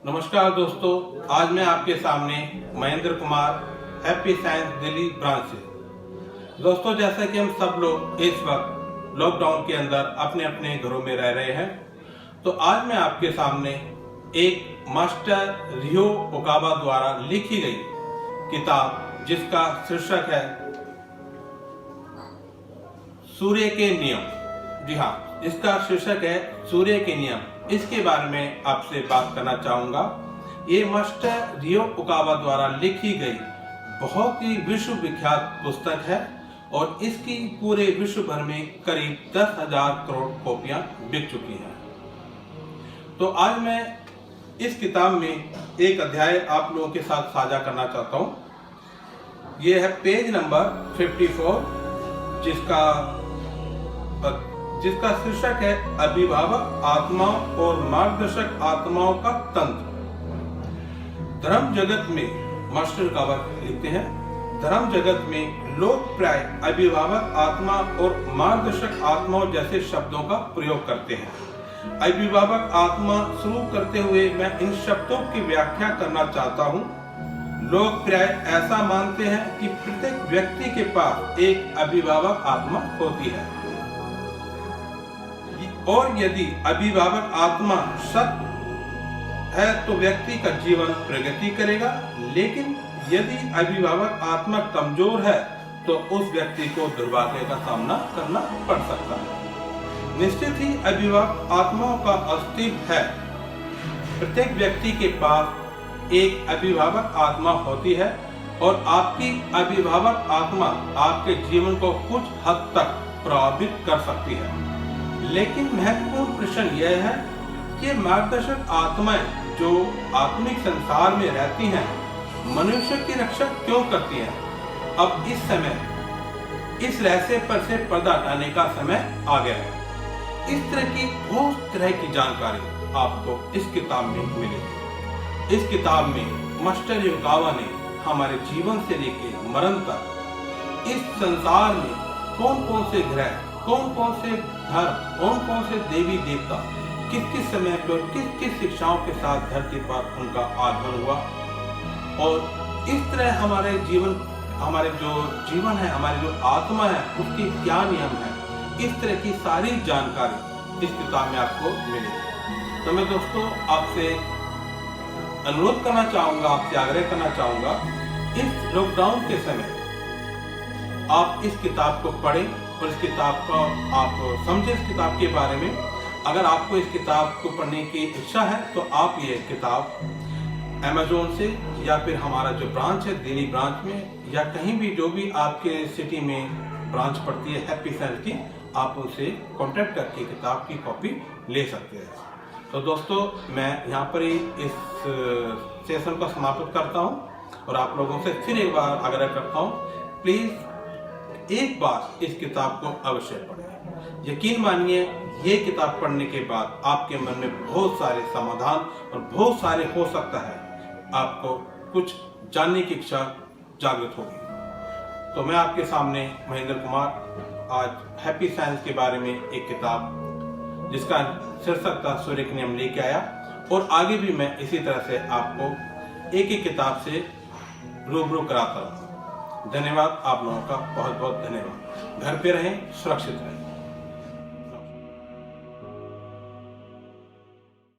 नमस्कार दोस्तों, आज मैं आपके सामने Mahendra Kumar happy science Delhi branch से। दोस्तों, जैसा कि हम सब लोग इस वक्त लॉकडाउन के अंदर अपने अपने घरों में रह रहे हैं, तो आज मैं आपके सामने एक मास्टर रियो ओकावा द्वारा लिखी गई किताब जिसका शीर्षक है सूर्य के नियम। जी हाँ, इसका शीर्षक है सूर्य के नियम। इसके बारे में आपसे बात करना चाहूंगा। ये मास्टर रियो ओकावा द्वारा लिखी गई बहुत ही विश्व विख्यात पुस्तक है और इसकी पूरे विश्व भर में करीब 10,000 करोड़ कॉपियां बिक चुकी हैं। तो आज मैं इस किताब में एक अध्याय आप लोगों के साथ साझा करना चाहता हूं। ये है पेज नंबर 54, जिसका शीर्षक है अभिभावक आत्माओं और मार्गदर्शक आत्माओं का तंत्र। धर्म जगत में मास्टर कावर लिखते हैं, धर्म जगत में लोग प्राय अभिभावक आत्मा और मार्गदर्शक आत्माओं जैसे शब्दों का प्रयोग करते हैं। अभिभावक आत्मा शुरू करते हुए मैं इन शब्दों की व्याख्या करना चाहता हूँ। लोग प्राय ऐसा मानते हैं कि प्रत्येक व्यक्ति के पास एक अभिभावक आत्मा होती है और यदि अभिभावक आत्मा सत्य है तो व्यक्ति का जीवन प्रगति करेगा, लेकिन यदि अभिभावक आत्मा कमजोर है तो उस व्यक्ति को दुर्भाग्य का सामना करना पड़ सकता है। निश्चित ही अभिभावक आत्माओं का अस्तित्व है। प्रत्येक व्यक्ति के पास एक अभिभावक आत्मा होती है और आपकी अभिभावक आत्मा आपके जीवन को कुछ हद तक प्रभावित कर सकती है। लेकिन महत्वपूर्ण प्रश्न यह है कि मार्गदर्शक आत्माएं जो आत्मिक संसार में रहती हैं, मनुष्य की रक्षा क्यों करती हैं? अब इस समय इस रहस्य पर से पर्दा हटाने का समय आ गया है। इस तरह की बहुत तरह की जानकारी आपको इस किताब में मिलेगी। इस किताब में मास्टर ओकावा ने हमारे जीवन से लेकर मरण तक इस संसार में कौन कौन से ग्रह, कौन कौन से धर्म, कौन कौन से देवी देवता किस किस समय पर किस किस शिक्षाओं के साथ धरती पर उनका आगमन हुआ और इस तरह हमारे जो जीवन है, हमारी जो आत्मा है, उसके क्या नियम है, इस तरह की सारी जानकारी इस किताब में आपको मिलेगी। तो मैं दोस्तों आपसे अनुरोध करना चाहूंगा, आपसे आग्रह करना चाहूंगा, इस लॉकडाउन के समय आप इस किताब को पढ़ें और इस किताब को आप समझें। इस किताब के बारे में अगर आपको इस किताब को पढ़ने की इच्छा है तो आप ये किताब अमेज़न से या फिर हमारा जो ब्रांच है दिल्ली ब्रांच में या कहीं भी जो भी आपके सिटी में ब्रांच पड़ती है हैप्पी साइंस की, आप उनसे कांटेक्ट करके किताब की कॉपी ले सकते हैं। तो दोस्तों, मैं यहाँ पर ही इस सेशन को समाप्त करता हूँ और आप लोगों से फिर एक बार आग्रह करता हूँ, प्लीज़ एक बार इस किताब को अवश्य पढ़ें। यकीन मानिए, ये किताब पढ़ने के बाद आपके मन में बहुत सारे समाधान और बहुत सारे हो सकता है आपको कुछ जानने की इच्छा जागृत होगी। तो मैं आपके सामने महेंद्र कुमार आज हैप्पी साइंस के बारे में एक किताब जिसका शीर्षक था सूर्य के नियम लेके आया और आगे भी मैं इसी तरह से आपको एक एक किताब से रूबरू कराता हूँ। धन्यवाद, आप लोगों का बहुत बहुत धन्यवाद। घर पे रहें, सुरक्षित रहें।